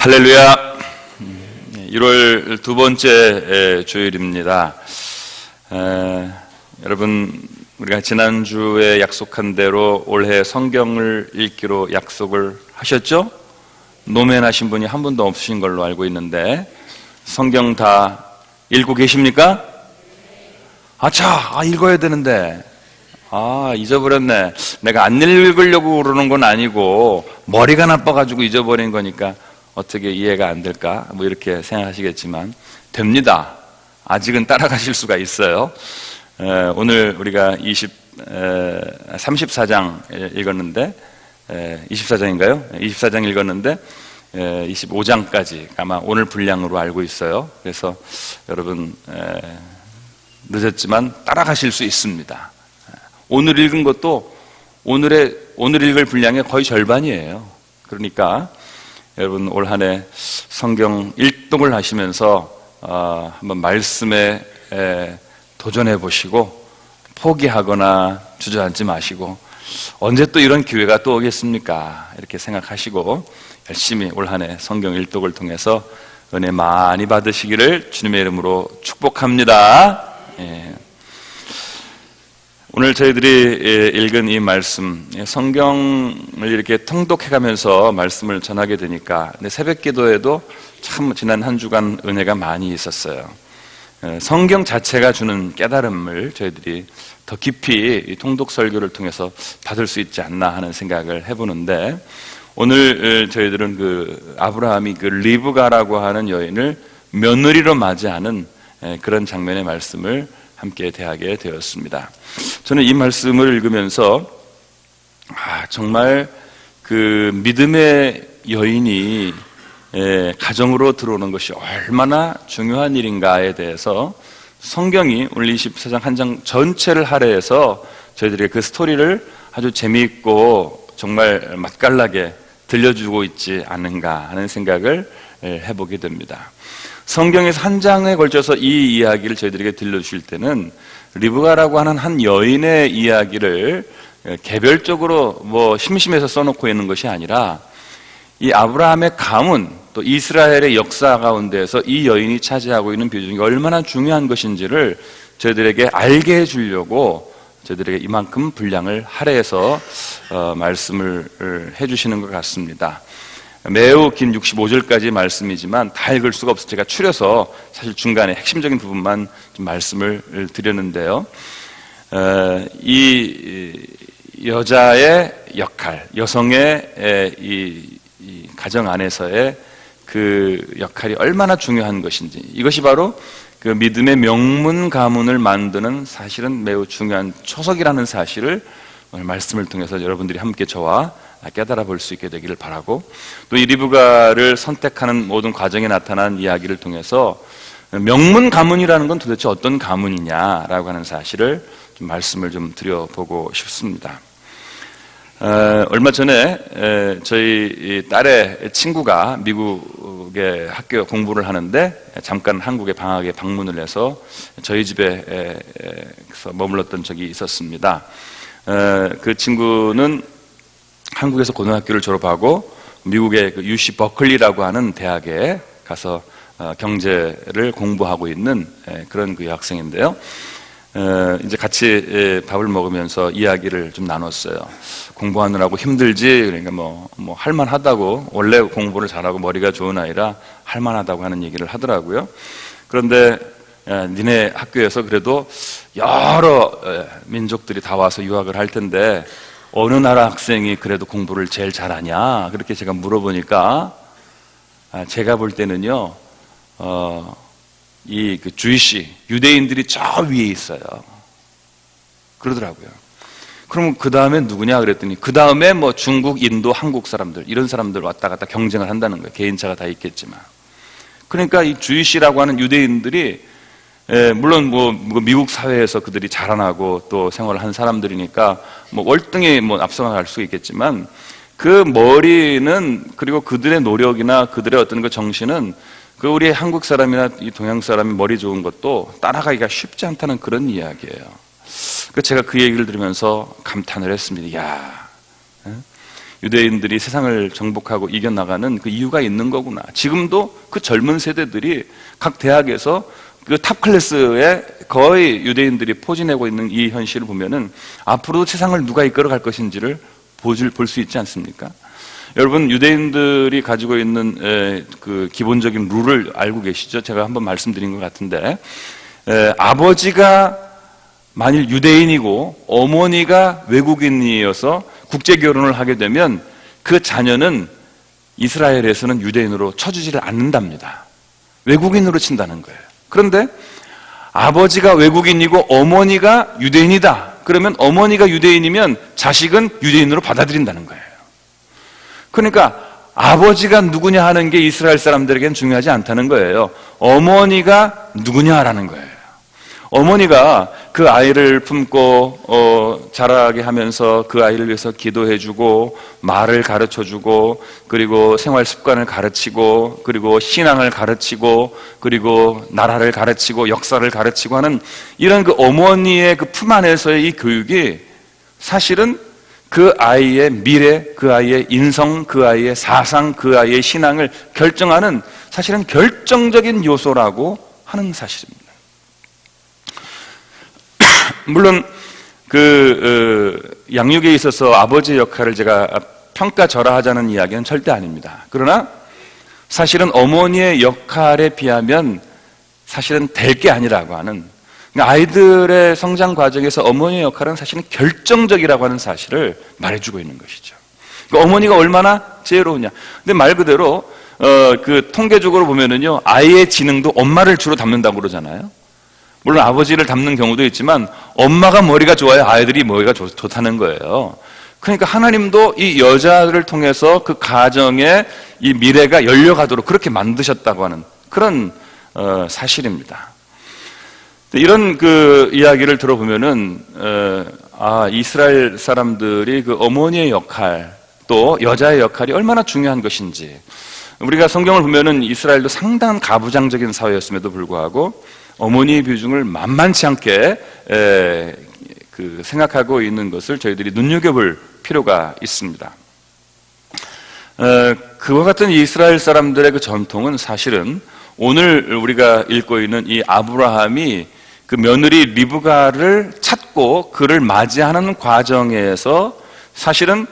할렐루야. 1월 두 번째 주일입니다. 여러분, 우리가 지난주에 약속한 대로 올해 성경을 읽기로 약속을 하셨죠? 노멘하신 분이 한 분도 없으신 걸로 알고 있는데 성경 다 읽고 계십니까? 읽어야 되는데 잊어버렸네. 내가 안 읽으려고 그러는 건 아니고 머리가 나빠가지고 잊어버린 거니까 어떻게 이해가 안 될까? 이렇게 생각하시겠지만 됩니다. 아직은 따라가실 수가 있어요. 오늘 우리가 34장 읽었는데 24장인가요? 24장 읽었는데 25장까지 아마 오늘 분량으로 알고 있어요. 그래서 여러분 늦었지만 따라가실 수 있습니다. 오늘 읽은 것도 오늘 읽을 분량의 거의 절반이에요. 그러니까 여러분 올 한 해 성경 일독을 하시면서 한번 말씀에 도전해 보시고 포기하거나 주저앉지 마시고 언제 또 이런 기회가 또 오겠습니까? 이렇게 생각하시고 열심히 올 한 해 성경 일독을 통해서 은혜 많이 받으시기를 주님의 이름으로 축복합니다. 오늘 저희들이 읽은 이 말씀, 성경을 이렇게 통독해가면서 말씀을 전하게 되니까 새벽 기도에도 참 지난 한 주간 은혜가 많이 있었어요. 성경 자체가 주는 깨달음을 저희들이 더 깊이 통독 설교를 통해서 받을 수 있지 않나 하는 생각을 해보는데, 오늘 저희들은 아브라함이 리브가라고 하는 여인을 며느리로 맞이하는 그런 장면의 말씀을 함께 대하게 되었습니다. 저는 이 말씀을 읽으면서 정말 믿음의 여인이 가정으로 들어오는 것이 얼마나 중요한 일인가에 대해서 성경이 오늘 24장 한 장 전체를 할애해서 저희들에게 그 스토리를 아주 재미있고 정말 맛깔나게 들려주고 있지 않은가 하는 생각을 해보게 됩니다. 성경에서 한 장에 걸쳐서 이 이야기를 저희들에게 들려주실 때는 리브가라고 하는 한 여인의 이야기를 개별적으로 심심해서 써놓고 있는 것이 아니라 이 아브라함의 가문, 또 이스라엘의 역사 가운데에서 이 여인이 차지하고 있는 비중이 얼마나 중요한 것인지를 저희들에게 알게 해주려고 저희들에게 이만큼 분량을 할애해서 말씀을 해주시는 것 같습니다. 매우 긴 65절까지 말씀이지만 다 읽을 수가 없어서 제가 추려서 사실 중간에 핵심적인 부분만 좀 말씀을 드렸는데요. 이 여자의 역할, 여성의 이 가정 안에서의 그 역할이 얼마나 중요한 것인지, 이것이 바로 그 믿음의 명문 가문을 만드는 사실은 매우 중요한 초석이라는 사실을 오늘 말씀을 통해서 여러분들이 함께 저와 깨달아 볼 수 있게 되기를 바라고, 또 이 리브가를 선택하는 모든 과정에 나타난 이야기를 통해서 명문 가문이라는 건 도대체 어떤 가문이냐라고 하는 사실을 좀 말씀을 좀 드려보고 싶습니다. 얼마 전에 저희 딸의 친구가 미국의 학교 공부를 하는데 잠깐 한국에 방학에 방문을 해서 저희 집에 머물렀던 적이 있었습니다. 그 친구는 한국에서 고등학교를 졸업하고 미국의 UC 버클리라고 하는 대학에 가서 경제를 공부하고 있는 그런 학생인데요. 이제 같이 밥을 먹으면서 이야기를 좀 나눴어요. 공부하느라고 힘들지? 그러니까 할만하다고, 원래 공부를 잘하고 머리가 좋은 아이라 할만하다고 하는 얘기를 하더라고요. 그런데 니네 학교에서 그래도 여러 민족들이 다 와서 유학을 할 텐데 어느 나라 학생이 그래도 공부를 제일 잘하냐? 그렇게 제가 물어보니까 제가 볼 때는요, 주이시, 유대인들이 저 위에 있어요. 그러더라고요. 그럼 그 다음에 누구냐? 그랬더니 그 다음에 중국, 인도, 한국 사람들, 이런 사람들 왔다 갔다 경쟁을 한다는 거예요. 개인차가 다 있겠지만. 그러니까 이 주이시라고 하는 유대인들이 물론 미국 사회에서 그들이 자라나고 또 생활을 한 사람들이니까 월등히 앞서갈 수 있겠지만 그 머리는, 그리고 그들의 노력이나 그들의 어떤 정신은 우리 한국 사람이나 이 동양 사람이 머리 좋은 것도 따라가기가 쉽지 않다는 그런 이야기예요. 제가 그 얘기를 들으면서 감탄을 했습니다. 유대인들이 세상을 정복하고 이겨나가는 그 이유가 있는 거구나. 지금도 그 젊은 세대들이 각 대학에서 그 탑 클래스에 거의 유대인들이 포진하고 있는 이 현실을 보면은 앞으로도 세상을 누가 이끌어갈 것인지를 볼 수 있지 않습니까? 여러분, 유대인들이 가지고 있는 그 기본적인 룰을 알고 계시죠? 제가 한번 말씀드린 것 같은데, 아버지가 만일 유대인이고 어머니가 외국인이어서 국제 결혼을 하게 되면 그 자녀는 이스라엘에서는 유대인으로 쳐주지를 않는답니다. 외국인으로 친다는 거예요. 그런데 아버지가 외국인이고 어머니가 유대인이다. 그러면 어머니가 유대인이면 자식은 유대인으로 받아들인다는 거예요. 그러니까 아버지가 누구냐 하는 게 이스라엘 사람들에게는 중요하지 않다는 거예요. 어머니가 누구냐라는 거예요. 어머니가 그 아이를 품고 자라게 하면서 그 아이를 위해서 기도해주고 말을 가르쳐주고 그리고 생활 습관을 가르치고 그리고 신앙을 가르치고 그리고 나라를 가르치고 역사를 가르치고 하는 이런 그 어머니의 그 품 안에서의 이 교육이 사실은 그 아이의 미래, 그 아이의 인성, 그 아이의 사상, 그 아이의 신앙을 결정하는 사실은 결정적인 요소라고 하는 사실입니다. 물론 양육에 있어서 아버지의 역할을 제가 평가절하하자는 이야기는 절대 아닙니다. 그러나 사실은 어머니의 역할에 비하면 사실은 될 게 아니라고 하는, 그러니까 아이들의 성장 과정에서 어머니의 역할은 사실은 결정적이라고 하는 사실을 말해주고 있는 것이죠. 그러니까 어머니가 얼마나 지혜로우냐. 근데 말 그대로 그 통계적으로 보면은요, 아이의 지능도 엄마를 주로 닮는다고 그러잖아요. 물론 아버지를 닮는 경우도 있지만 엄마가 머리가 좋아야 아이들이 머리가 좋다는 거예요. 그러니까 하나님도 이 여자를 통해서 그 가정의 이 미래가 열려가도록 그렇게 만드셨다고 하는 그런 사실입니다. 이런 그 이야기를 들어보면은 이스라엘 사람들이 그 어머니의 역할 또 여자의 역할이 얼마나 중요한 것인지, 우리가 성경을 보면은 이스라엘도 상당한 가부장적인 사회였음에도 불구하고 어머니의 비중을 만만치 않게 생각하고 있는 것을 저희들이 눈여겨볼 필요가 있습니다. 그와 같은 이스라엘 사람들의 그 전통은 사실은 오늘 우리가 읽고 있는 이 아브라함이 그 며느리 리브가를 찾고 그를 맞이하는 과정에서 사실은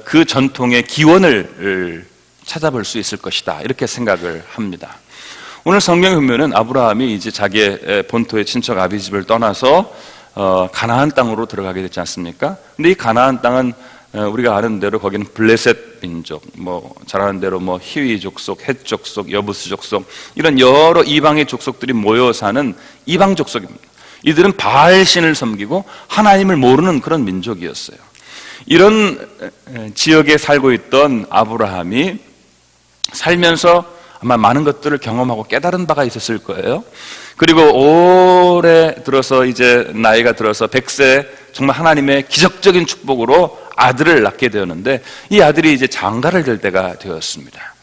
그 전통의 기원을 찾아볼 수 있을 것이다, 이렇게 생각을 합니다. 오늘 성경에 보면은 아브라함이 이제 자기의 본토의 친척 아비집을 떠나서 가나안 땅으로 들어가게 됐지 않습니까? 근데 이 가나안 땅은 우리가 아는 대로 거기는 블레셋 민족, 잘 아는 대로 히위 족속, 헷 족속, 여부스 족속, 이런 여러 이방의 족속들이 모여 사는 이방 족속입니다. 이들은 바알 신을 섬기고 하나님을 모르는 그런 민족이었어요. 이런 지역에 살고 있던 아브라함이 살면서 아마 많은 것들을 경험하고 깨달은 바가 있었을 거예요. 그리고 올해 들어서 이제 나이가 들어서 100세, 정말 하나님의 기적적인 축복으로 아들을 낳게 되었는데 이 아들이 이제 장가를 될 때가 되었습니다.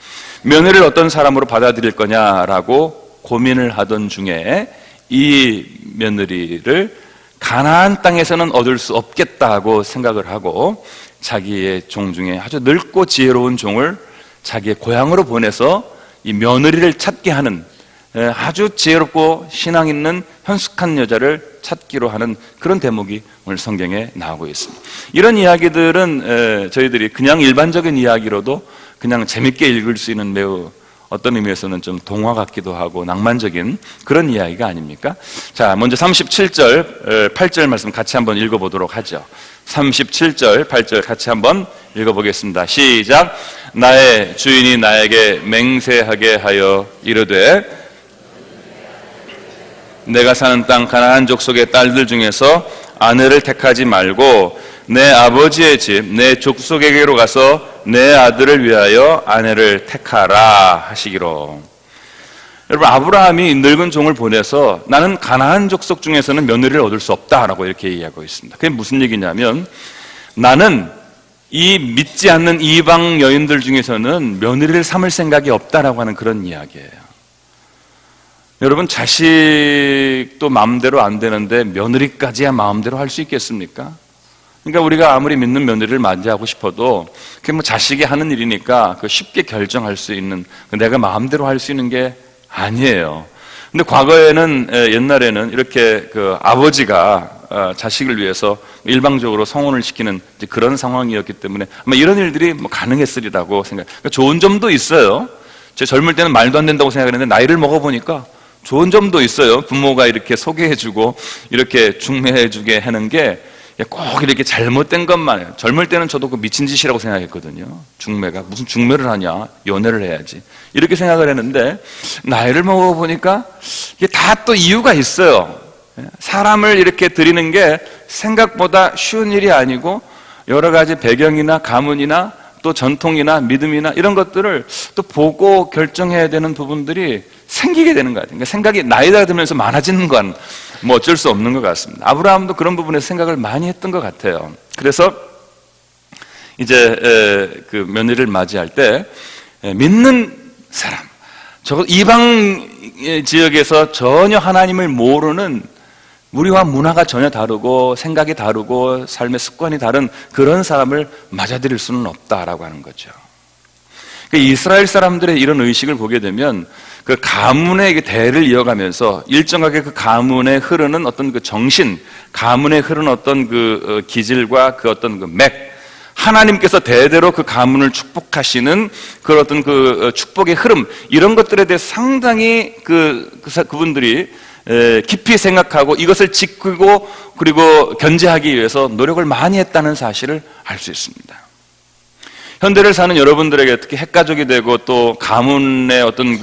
며느리를 어떤 사람으로 받아들일 거냐라고 고민을 하던 중에 이 며느리를 가나안 땅에서는 얻을 수 없겠다고 생각을 하고 자기의 종 중에 아주 늙고 지혜로운 종을 자기의 고향으로 보내서 이 며느리를 찾게 하는, 아주 지혜롭고 신앙 있는 현숙한 여자를 찾기로 하는 그런 대목이 오늘 성경에 나오고 있습니다. 이런 이야기들은 저희들이 그냥 일반적인 이야기로도 그냥 재밌게 읽을 수 있는 매우 어떤 의미에서는 좀 동화 같기도 하고 낭만적인 그런 이야기가 아닙니까? 자, 먼저 37절, 8절 말씀 같이 한번 읽어보도록 하죠. 37절, 8절 같이 한번 읽어보겠습니다. 시작. 나의 주인이 나에게 맹세하게 하여 이르되 내가 사는 땅 가나안 족속의 딸들 중에서 아내를 택하지 말고 내 아버지의 집, 내 족속에게로 가서 내 아들을 위하여 아내를 택하라 하시기로. 여러분, 아브라함이 늙은 종을 보내서 나는 가나안 족속 중에서는 며느리를 얻을 수 없다라고 이렇게 얘기하고 있습니다. 그게 무슨 얘기냐면 나는 이 믿지 않는 이방 여인들 중에서는 며느리를 삼을 생각이 없다라고 하는 그런 이야기예요. 여러분, 자식도 마음대로 안 되는데 며느리까지야 마음대로 할 수 있겠습니까? 그러니까 우리가 아무리 믿는 며느리를 맞이하고 싶어도 그게 뭐 자식이 하는 일이니까 쉽게 결정할 수 있는, 내가 마음대로 할 수 있는 게 아니에요. 근데 과거에는, 옛날에는 이렇게 아버지가 자식을 위해서 일방적으로 성혼을 시키는 그런 상황이었기 때문에 아마 이런 일들이 뭐 가능했으리라고 그러니까 좋은 점도 있어요. 제 젊을 때는 말도 안 된다고 생각했는데 나이를 먹어보니까 좋은 점도 있어요. 부모가 이렇게 소개해주고 이렇게 중매해주게 하는 게 꼭 이렇게 잘못된 것만. 젊을 때는 저도 미친 짓이라고 생각했거든요. 중매가 무슨 중매를 하냐, 연애를 해야지 이렇게 생각을 했는데 나이를 먹어보니까 이게 다 또 이유가 있어요. 사람을 이렇게 드리는 게 생각보다 쉬운 일이 아니고 여러 가지 배경이나 가문이나 또 전통이나 믿음이나 이런 것들을 또 보고 결정해야 되는 부분들이 생기게 되는 것 같아요. 그러니까 생각이 나이가 들면서 많아지는 건 뭐 어쩔 수 없는 것 같습니다. 아브라함도 그런 부분에서 생각을 많이 했던 것 같아요. 그래서 이제 며느리를 맞이할 때 믿는 사람, 적어도 이방 지역에서 전혀 하나님을 모르는, 우리와 문화가 전혀 다르고 생각이 다르고 삶의 습관이 다른 그런 사람을 맞아들일 수는 없다라고 하는 거죠. 이스라엘 사람들의 이런 의식을 보게 되면 그 가문의 대를 이어가면서 일정하게 그 가문에 흐르는 어떤 그 정신, 가문에 흐르는 어떤 그 기질과 그 어떤 그 맥, 하나님께서 대대로 그 가문을 축복하시는 그런 어떤 그 축복의 흐름, 이런 것들에 대해 상당히 그분들이 깊이 생각하고 이것을 지키고 그리고 견제하기 위해서 노력을 많이 했다는 사실을 알 수 있습니다. 현대를 사는 여러분들에게 특히 핵가족이 되고 또 가문의 어떤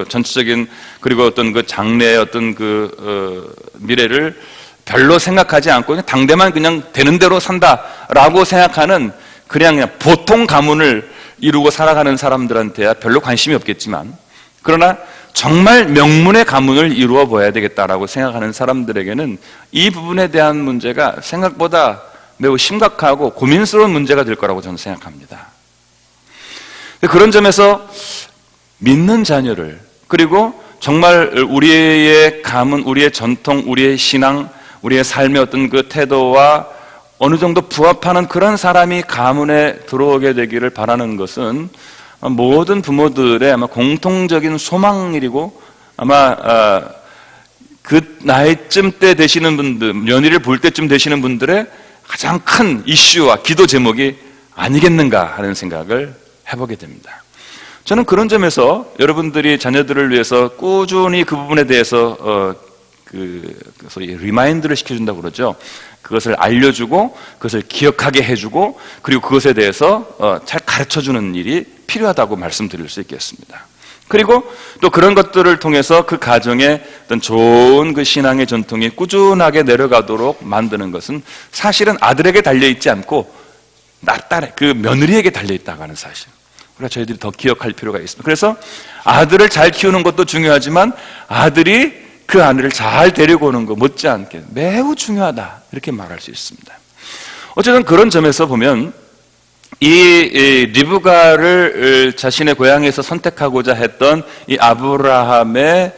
전체적인 그리고 어떤 장래의 어떤 미래를 별로 생각하지 않고 그냥 당대만 그냥 되는 대로 산다라고 생각하는 그냥 보통 가문을 이루고 살아가는 사람들한테야 별로 관심이 없겠지만, 그러나 정말 명문의 가문을 이루어 보아야 되겠다라고 생각하는 사람들에게는 이 부분에 대한 문제가 생각보다 매우 심각하고 고민스러운 문제가 될 거라고 저는 생각합니다. 그런 점에서 믿는 자녀를, 그리고 정말 우리의 가문, 우리의 전통, 우리의 신앙, 우리의 삶의 어떤 그 태도와 어느 정도 부합하는 그런 사람이 가문에 들어오게 되기를 바라는 것은 모든 부모들의 아마 공통적인 소망일이고, 아마 그 나이쯤 때 되시는 분들, 며느리를 볼 때쯤 되시는 분들의 가장 큰 이슈와 기도 제목이 아니겠는가 하는 생각을 해보게 됩니다. 저는 그런 점에서 여러분들이 자녀들을 위해서 꾸준히 그 부분에 대해서 소위 리마인드를 시켜준다고 그러죠. 그것을 알려주고 그것을 기억하게 해주고 그리고 그것에 대해서 잘 가르쳐주는 일이 필요하다고 말씀드릴 수 있겠습니다. 그리고 또 그런 것들을 통해서 그 가정에 어떤 좋은 그 신앙의 전통이 꾸준하게 내려가도록 만드는 것은 사실은 아들에게 달려있지 않고 딸의 그 며느리에게 달려있다고 하는 사실, 우리가 저희들이 더 기억할 필요가 있습니다. 그래서 아들을 잘 키우는 것도 중요하지만 아들이 그 아내를 잘 데리고 오는 것 못지않게 매우 중요하다, 이렇게 말할 수 있습니다. 어쨌든 그런 점에서 보면 이 리브가를 자신의 고향에서 선택하고자 했던 이 아브라함의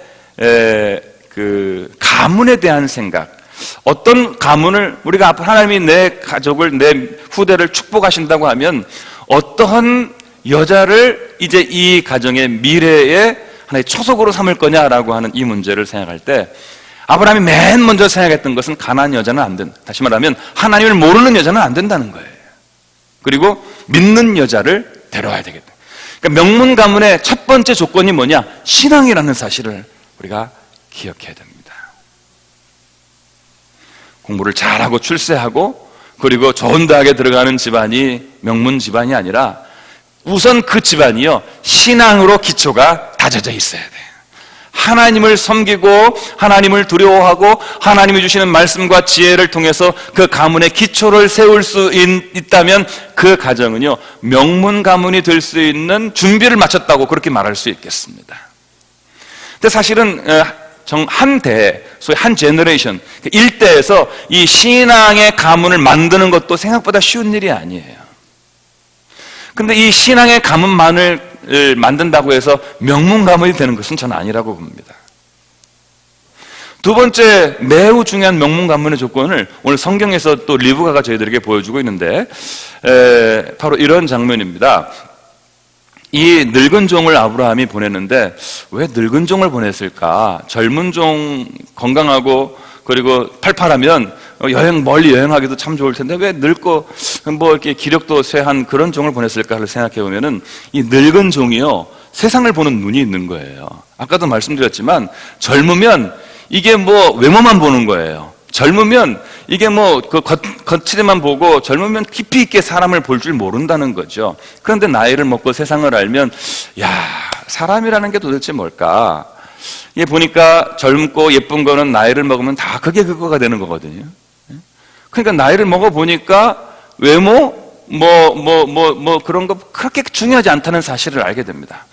그 가문에 대한 생각, 어떤 가문을 우리가 하나님이 내 가족을, 내 후대를 축복하신다고 하면 어떠한 여자를 이제 이 가정의 미래의 하나의 초석으로 삼을 거냐라고 하는 이 문제를 생각할 때 아브라함이 맨 먼저 생각했던 것은 가나안 여자는 안 된다. 다시 말하면 하나님을 모르는 여자는 안 된다는 거예요. 그리고 믿는 여자를 데려와야 되겠다. 그러니까 명문 가문의 첫 번째 조건이 뭐냐? 신앙이라는 사실을 우리가 기억해야 됩니다. 공부를 잘하고 출세하고 그리고 좋은 대학에 들어가는 집안이 명문 집안이 아니라 우선 그 집안이요, 신앙으로 기초가 다져져 있어야 돼요. 하나님을 섬기고 하나님을 두려워하고 하나님이 주시는 말씀과 지혜를 통해서 그 가문의 기초를 세울 수 있다면 그 가정은요, 명문 가문이 될 수 있는 준비를 마쳤다고 그렇게 말할 수 있겠습니다. 근데 사실은 한 대, 소위 한 제너레이션, 일대에서 이 신앙의 가문을 만드는 것도 생각보다 쉬운 일이 아니에요. 근데 이 신앙의 가문만을 만든다고 해서 명문 가문이 되는 것은 저는 아니라고 봅니다. 두 번째 매우 중요한 명문가문의 조건을 오늘 성경에서 또 리브가가 저희들에게 보여주고 있는데 바로 이런 장면입니다. 이 늙은 종을 아브라함이 보냈는데 왜 늙은 종을 보냈을까? 젊은 종 건강하고 그리고 팔팔하면 멀리 여행하기도 참 좋을 텐데 왜 늙고 뭐 이렇게 기력도 쇠한 그런 종을 보냈을까를 생각해 보면은 이 늙은 종이요 세상을 보는 눈이 있는 거예요. 아까도 말씀드렸지만 젊으면 이게 뭐 외모만 보는 거예요. 젊으면 이게 뭐 그 겉치대만 보고 젊으면 깊이 있게 사람을 볼 줄 모른다는 거죠. 그런데 나이를 먹고 세상을 알면 야 사람이라는 게 도대체 뭘까? 이게 보니까 젊고 예쁜 거는 나이를 먹으면 다 그게 그거가 되는 거거든요. 그러니까 나이를 먹어 보니까 외모 그런 거 그렇게 중요하지 않다는 사실을 알게 됩니다.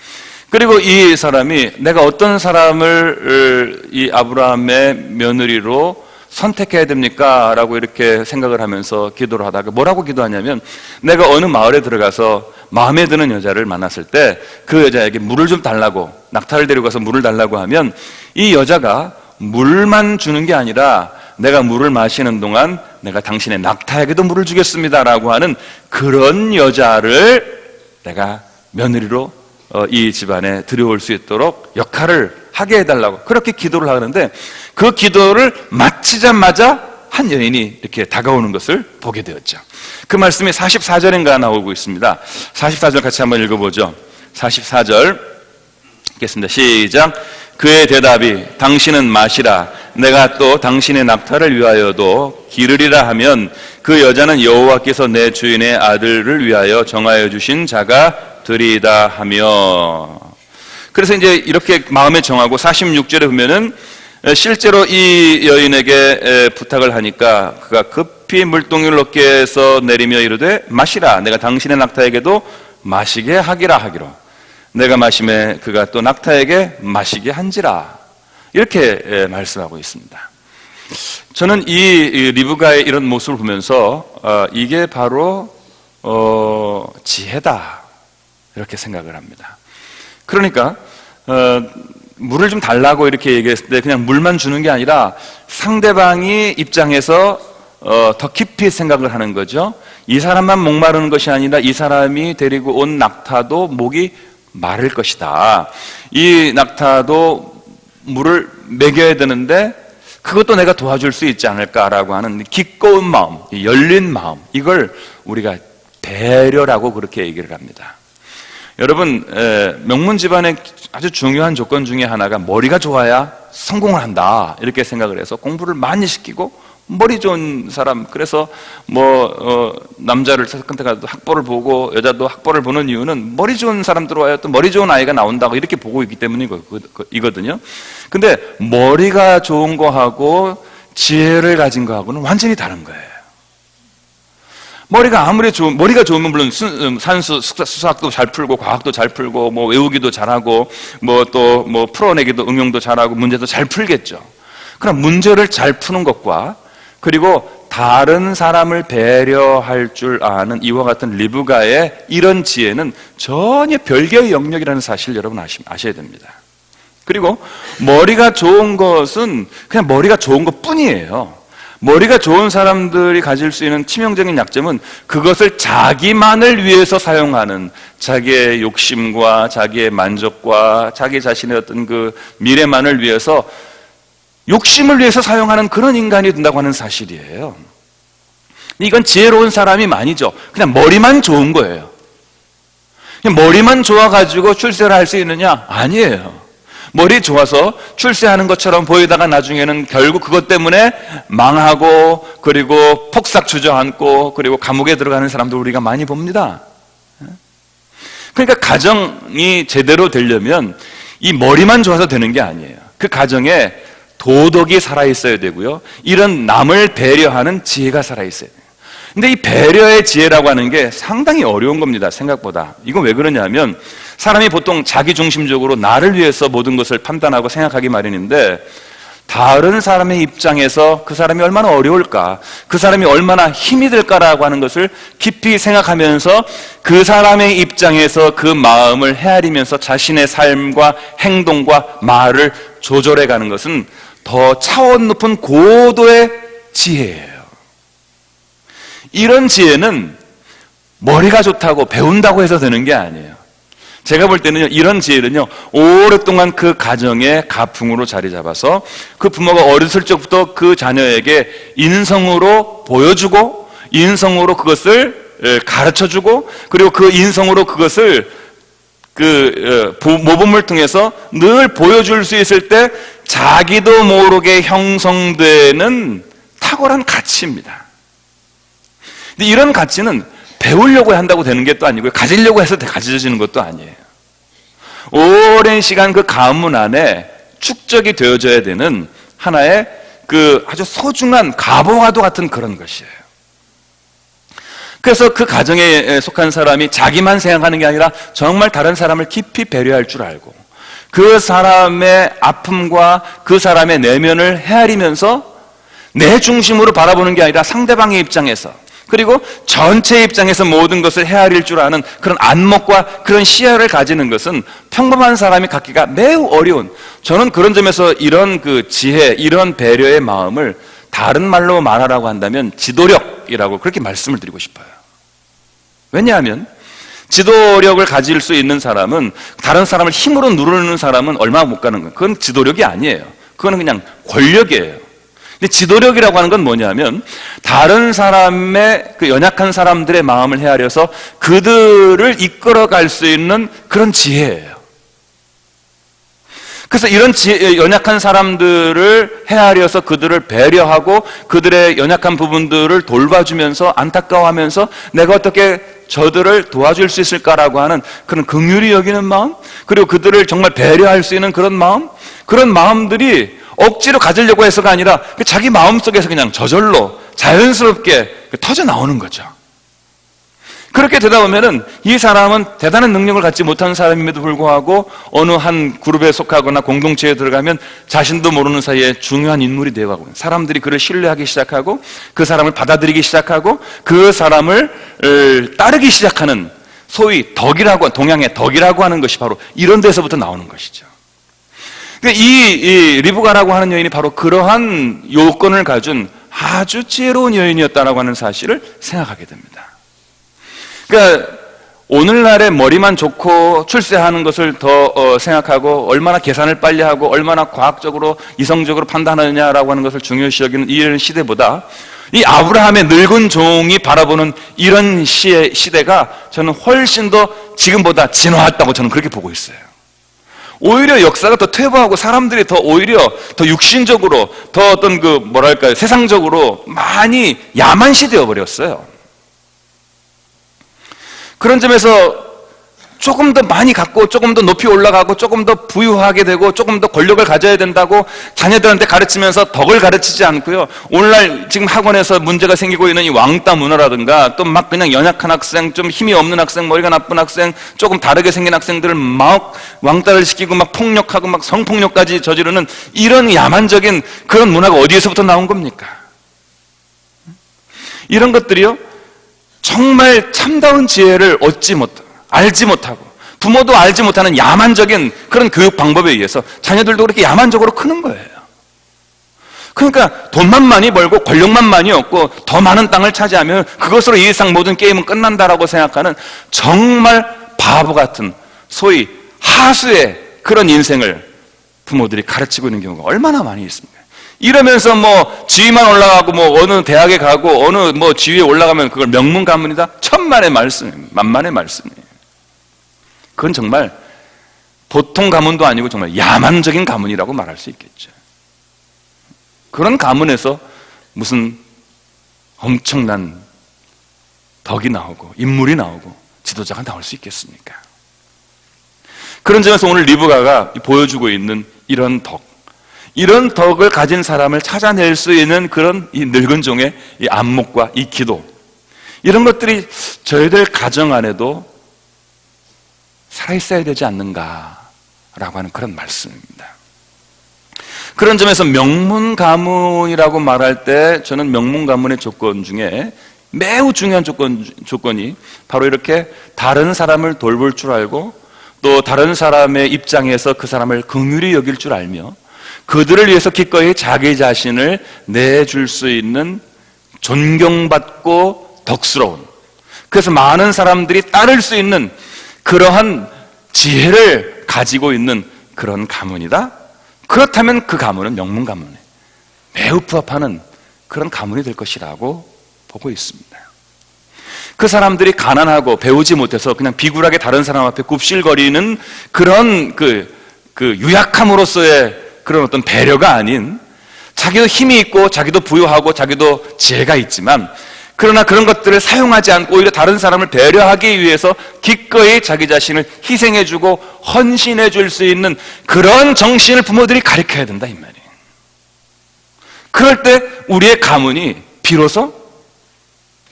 그리고 이 사람이 내가 어떤 사람을 이 아브라함의 며느리로 선택해야 됩니까? 라고 이렇게 생각을 하면서 기도를 하다가 뭐라고 기도하냐면 내가 어느 마을에 들어가서 마음에 드는 여자를 만났을 때 그 여자에게 물을 좀 달라고 낙타를 데리고 가서 물을 달라고 하면 이 여자가 물만 주는 게 아니라 내가 물을 마시는 동안 내가 당신의 낙타에게도 물을 주겠습니다 라고 하는 그런 여자를 내가 며느리로 이 집안에 들여올 수 있도록 역할을 하게 해달라고 그렇게 기도를 하는데 그 기도를 마치자마자 한 여인이 이렇게 다가오는 것을 보게 되었죠. 그 말씀이 44절인가 나오고 있습니다. 44절 같이 한번 읽어보죠. 44절 읽겠습니다. 시작. 그의 대답이 당신은 마시라 내가 또 당신의 낙타를 위하여도 기르리라 하면 그 여자는 여호와께서 내 주인의 아들을 위하여 정하여 주신 자가 되리이다 하며 그래서 이제 이렇게 마음에 정하고 46절에 보면은 실제로 이 여인에게 부탁을 하니까 그가 급히 물동이를 어깨에서 내리며 이르되 마시라 내가 당신의 낙타에게도 마시게 하기라 하기로 내가 마심에 그가 또 낙타에게 마시게 한지라 이렇게 말씀하고 있습니다. 저는 이 리브가의 이런 모습을 보면서 이게 바로 지혜다 이렇게 생각을 합니다. 그러니까 물을 좀 달라고 이렇게 얘기했을 때 그냥 물만 주는 게 아니라 상대방이 입장에서 더 깊이 생각을 하는 거죠. 이 사람만 목마르는 것이 아니라 이 사람이 데리고 온 낙타도 목이 마를 것이다. 이 낙타도 물을 먹여야 되는데 그것도 내가 도와줄 수 있지 않을까라고 하는 기꺼운 마음, 열린 마음 이걸 우리가 배려라고 그렇게 얘기를 합니다. 여러분 명문 집안의 아주 중요한 조건 중에 하나가 머리가 좋아야 성공을 한다 이렇게 생각을 해서 공부를 많이 시키고 머리 좋은 사람 그래서 남자를 선택해도 학벌을 보고 여자도 학벌을 보는 이유는 머리 좋은 사람 들어와야 또 머리 좋은 아이가 나온다고 이렇게 보고 있기 때문이거든요. 근데 머리가 좋은 거하고 지혜를 가진 거하고는 완전히 다른 거예요. 머리가 좋으면 물론 산수, 수학도 잘 풀고 과학도 잘 풀고 외우기도 잘하고 풀어내기도 응용도 잘하고 문제도 잘 풀겠죠. 그럼 문제를 잘 푸는 것과 그리고 다른 사람을 배려할 줄 아는 이와 같은 리브가의 이런 지혜는 전혀 별개의 영역이라는 사실을 여러분 아셔야 됩니다. 그리고 머리가 좋은 것은 그냥 머리가 좋은 것 뿐이에요. 머리가 좋은 사람들이 가질 수 있는 치명적인 약점은 그것을 자기만을 위해서 사용하는 자기의 욕심과 자기의 만족과 자기 자신의 어떤 그 미래만을 위해서 욕심을 위해서 사용하는 그런 인간이 된다고 하는 사실이에요. 이건 지혜로운 사람이 아니죠. 그냥 머리만 좋은 거예요. 그냥 머리만 좋아가지고 출세를 할 수 있느냐? 아니에요. 머리 좋아서 출세하는 것처럼 보이다가 나중에는 결국 그것 때문에 망하고 그리고 폭삭 주저앉고 그리고 감옥에 들어가는 사람도 우리가 많이 봅니다. 그러니까 가정이 제대로 되려면 이 머리만 좋아서 되는 게 아니에요. 그 가정에 도덕이 살아있어야 되고요. 이런 남을 배려하는 지혜가 살아있어야 돼요. 근데 이 배려의 지혜라고 하는 게 상당히 어려운 겁니다. 생각보다. 이건 왜 그러냐면 사람이 보통 자기중심적으로 나를 위해서 모든 것을 판단하고 생각하기 마련인데 다른 사람의 입장에서 그 사람이 얼마나 어려울까, 그 사람이 얼마나 힘이 들까라고 하는 것을 깊이 생각하면서 그 사람의 입장에서 그 마음을 헤아리면서 자신의 삶과 행동과 말을 조절해 가는 것은 더 차원 높은 고도의 지혜예요. 이런 지혜는 머리가 좋다고 배운다고 해서 되는 게 아니에요. 제가 볼 때는요, 이런 지혜는요, 오랫동안 그 가정의 가풍으로 자리 잡아서 그 부모가 어렸을 적부터 그 자녀에게 인성으로 보여주고, 인성으로 그것을 가르쳐주고, 그리고 그 인성으로 그것을 모범을 통해서 늘 보여줄 수 있을 때 자기도 모르게 형성되는 탁월한 가치입니다. 근데 이런 가치는 배우려고 한다고 되는 게 또 아니고요, 가지려고 해서 가져지는 것도 아니에요. 오랜 시간 그 가문 안에 축적이 되어져야 되는 하나의 아주 소중한 가보와도 같은 그런 것이에요. 그래서 그 가정에 속한 사람이 자기만 생각하는 게 아니라 정말 다른 사람을 깊이 배려할 줄 알고, 그 사람의 아픔과 그 사람의 내면을 헤아리면서 내 중심으로 바라보는 게 아니라 상대방의 입장에서, 그리고 전체 입장에서 모든 것을 헤아릴 줄 아는 그런 안목과 그런 시야를 가지는 것은 평범한 사람이 갖기가 매우 어려운, 저는 그런 점에서 이런 지혜, 이런 배려의 마음을 다른 말로 말하라고 한다면 지도력이라고 그렇게 말씀을 드리고 싶어요. 왜냐하면 지도력을 가질 수 있는 사람은, 다른 사람을 힘으로 누르는 사람은 얼마 못 가는 거예요. 그건 지도력이 아니에요. 그거는 그냥 권력이에요. 근데 지도력이라고 하는 건 뭐냐면, 다른 사람의 연약한 사람들의 마음을 헤아려서 그들을 이끌어갈 수 있는 그런 지혜예요. 그래서 이런 연약한 사람들을 헤아려서 그들을 배려하고 그들의 연약한 부분들을 돌봐주면서 안타까워하면서 내가 어떻게 저들을 도와줄 수 있을까라고 하는 그런 긍휼히 여기는 마음, 그리고 그들을 정말 배려할 수 있는 그런 마음, 그런 마음들이 억지로 가지려고 해서가 아니라 자기 마음속에서 그냥 저절로 자연스럽게 터져 나오는 거죠. 그렇게 되다 보면은 이 사람은 대단한 능력을 갖지 못한 사람임에도 불구하고 어느 한 그룹에 속하거나 공동체에 들어가면 자신도 모르는 사이에 중요한 인물이 되어가고, 사람들이 그를 신뢰하기 시작하고 그 사람을 받아들이기 시작하고 그 사람을 따르기 시작하는, 소위 덕이라고, 동양의 덕이라고 하는 것이 바로 이런 데서부터 나오는 것이죠. 이 리브가라고 하는 여인이 바로 그러한 요건을 가진 아주 지혜로운 여인이었다라고 하는 사실을 생각하게 됩니다. 그러니까 오늘날의 머리만 좋고 출세하는 것을 더 생각하고 얼마나 계산을 빨리 하고 얼마나 과학적으로 이성적으로 판단하느냐라고 하는 것을 중요시 여기는 이런 시대보다, 이 아브라함의 늙은 종이 바라보는 이런 시대가 저는 훨씬 더 지금보다 진화했다고 저는 그렇게 보고 있어요. 오히려 역사가 더 퇴보하고 사람들이 더 오히려 더 육신적으로, 더 어떤 세상적으로 많이 야만시 되어버렸어요. 그런 점에서 조금 더 많이 갖고 조금 더 높이 올라가고 조금 더 부유하게 되고 조금 더 권력을 가져야 된다고 자녀들한테 가르치면서 덕을 가르치지 않고요, 오늘날 지금 학원에서 문제가 생기고 있는 이 왕따 문화라든가, 또 막 그냥 연약한 학생, 좀 힘이 없는 학생, 머리가 나쁜 학생, 조금 다르게 생긴 학생들을 막 왕따를 시키고 막 폭력하고 막 성폭력까지 저지르는 이런 야만적인 그런 문화가 어디에서부터 나온 겁니까? 이런 것들이요, 정말 참다운 지혜를 알지 못하고 부모도 알지 못하는 야만적인 그런 교육 방법에 의해서 자녀들도 그렇게 야만적으로 크는 거예요. 그러니까 돈만 많이 벌고 권력만 많이 얻고 더 많은 땅을 차지하면 그것으로 이 세상 모든 게임은 끝난다라고 생각하는 정말 바보 같은, 소위 하수의 그런 인생을 부모들이 가르치고 있는 경우가 얼마나 많이 있습니까? 이러면서 지위만 올라가고 어느 대학에 가고 어느 지위에 올라가면 그걸 명문 가문이다? 천만의 말씀입니다. 만만의 말씀이에요. 그건 정말 보통 가문도 아니고 정말 야만적인 가문이라고 말할 수 있겠죠. 그런 가문에서 무슨 엄청난 덕이 나오고 인물이 나오고 지도자가 나올 수 있겠습니까? 그런 점에서 오늘 리브가가 보여주고 있는 이런 덕을 가진 사람을 찾아낼 수 있는 그런 이 늙은 종의 이 안목과 이 기도, 이런 것들이 저희들 가정 안에도 살아있어야 되지 않는가라고 하는 그런 말씀입니다. 그런 점에서 명문 가문이라고 말할 때 저는 명문 가문의 조건 중에 매우 중요한 조건이 바로 이렇게 다른 사람을 돌볼 줄 알고 또 다른 사람의 입장에서 그 사람을 긍휼히 여길 줄 알며 그들을 위해서 기꺼이 자기 자신을 내줄 수 있는 존경받고 덕스러운, 그래서 많은 사람들이 따를 수 있는 그러한 지혜를 가지고 있는 그런 가문이다? 그렇다면 그 가문은 명문 가문에 매우 부합하는 그런 가문이 될 것이라고 보고 있습니다. 그 사람들이 가난하고 배우지 못해서 그냥 비굴하게 다른 사람 앞에 굽실거리는 그런 그 유약함으로서의 그런 어떤 배려가 아닌, 자기도 힘이 있고 자기도 부유하고 자기도 지혜가 있지만 그러나 그런 것들을 사용하지 않고 오히려 다른 사람을 배려하기 위해서 기꺼이 자기 자신을 희생해주고 헌신해 줄 수 있는 그런 정신을 부모들이 가르쳐야 된다 이 말이에요. 그럴 때 우리의 가문이 비로소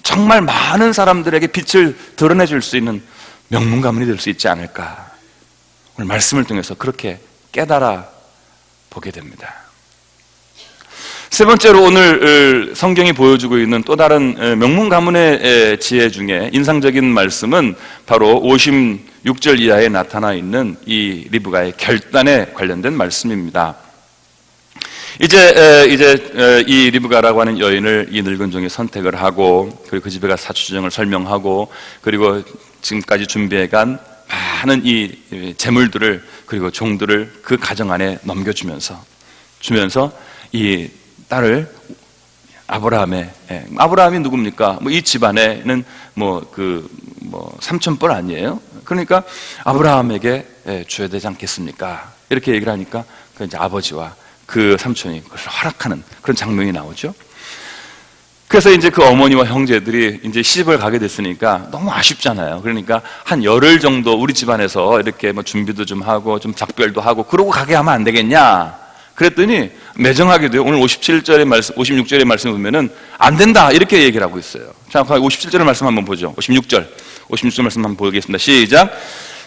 정말 많은 사람들에게 빛을 드러내 줄 수 있는 명문 가문이 될 수 있지 않을까, 오늘 말씀을 통해서 그렇게 깨달아 보게 됩니다. 세 번째로 오늘 성경이 보여주고 있는 또 다른 명문 가문의 지혜 중에 인상적인 말씀은 바로 56절 이하에 나타나 있는 이 리브가의 결단에 관련된 말씀입니다. 이제 이 리브가라고 하는 여인을 이 늙은 종이 선택을 하고, 그리고 그 집에 가서 사주정을 설명하고, 그리고 지금까지 준비해간 많은 이 재물들을, 그리고 종들을 그 가정 안에 넘겨주면서 이 딸을 아브라함이 누굽니까? 이 집안에는 삼촌뻘 아니에요? 그러니까 아브라함에게 줘야 되지 않겠습니까? 이렇게 얘기를 하니까 그 이제 아버지와 그 삼촌이 그걸 허락하는 그런 장면이 나오죠. 그래서 이제 그 어머니와 형제들이 이제 시집을 가게 됐으니까 너무 아쉽잖아요. 그러니까 한 열흘 정도 우리 집안에서 이렇게 준비도 좀 하고 좀 작별도 하고 그러고 가게 하면 안 되겠냐? 그랬더니 매정하게도요, 오늘 57절의 말씀, 56절의 말씀 보면은 안 된다 이렇게 얘기를 하고 있어요. 자, 57절의 말씀 한번 보죠. 56절 말씀 한번 보겠습니다. 시작.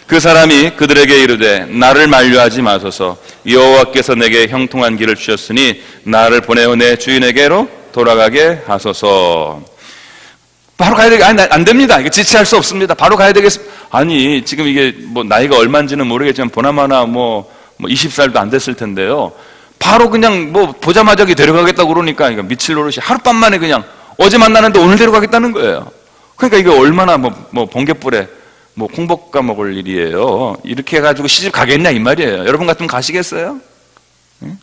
그 사람이 그들에게 이르되 나를 만류하지 마소서, 여호와께서 내게 형통한 길을 주셨으니 나를 보내어 내 주인에게로 돌아가게 하소서. 바로 가야 되게, 안 됩니다. 이게 지체할 수 없습니다. 바로 가야 되겠습니다. 아니, 지금 이게 나이가 얼마인지는 모르겠지만 보나마나 20살도 안 됐을 텐데요. 바로 그냥 보자마자 데려가겠다고 그러니까 미칠 노릇이 하룻밤 만에 그냥 어제 만나는데 오늘 데려가겠다는 거예요. 그러니까 이게 얼마나 번갯불에 콩 볶아 먹을 일이에요. 이렇게 해가지고 시집 가겠냐 이 말이에요. 여러분 같으면 가시겠어요? 응?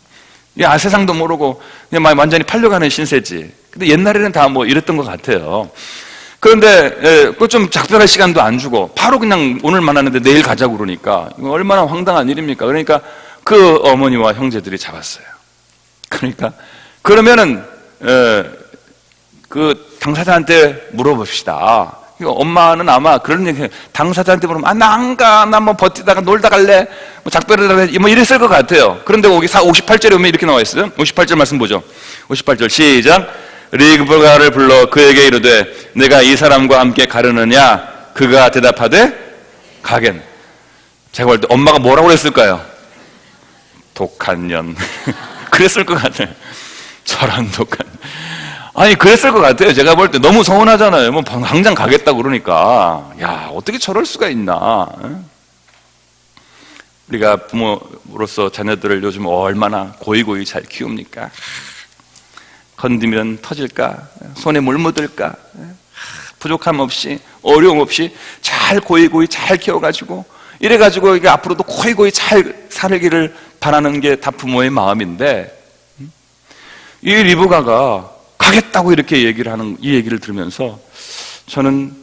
세상도 모르고 그냥 완전히 팔려가는 신세지. 근데 옛날에는 다 이랬던 것 같아요. 그런데 그 좀 작별할 시간도 안 주고 바로 그냥 오늘 만났는데 내일 가자고 그러니까 이거 얼마나 황당한 일입니까? 그러니까 그 어머니와 형제들이 잡았어요. 그러니까 그러면은 그 당사자한테 물어봅시다. 엄마는 아마 그런 얘기, 당사자한테 물으면 나 안 가, 나 버티다가 놀다 갈래, 작별을 할래, 이랬을 것 같아요. 그런데 거기 58절에 보면 이렇게 나와 있어요. 58절 말씀 보죠. 58절 시작. 리브가를 불러 그에게 이르되 내가 이 사람과 함께 가려느냐? 그가 대답하되 가겐. 제가 볼 때 엄마가 뭐라고 그랬을까요? 독한 년. 그랬을 것 같아요. 저런 독한. 아니, 그랬을 것 같아요. 제가 볼 때 너무 서운하잖아요. 당장 가겠다고 그러니까. 야, 어떻게 저럴 수가 있나. 우리가 부모로서 자녀들을 요즘 얼마나 고이고이 잘 키웁니까? 건드면 터질까? 손에 물 묻을까? 부족함 없이, 어려움 없이 잘 고이고이 잘 키워가지고, 이래가지고 이게 앞으로도 고이고이 잘 살기를 바라는 게 다 부모의 마음인데, 이 리브가가 가겠다고 이렇게 얘기를 하는 이 얘기를 들으면서 저는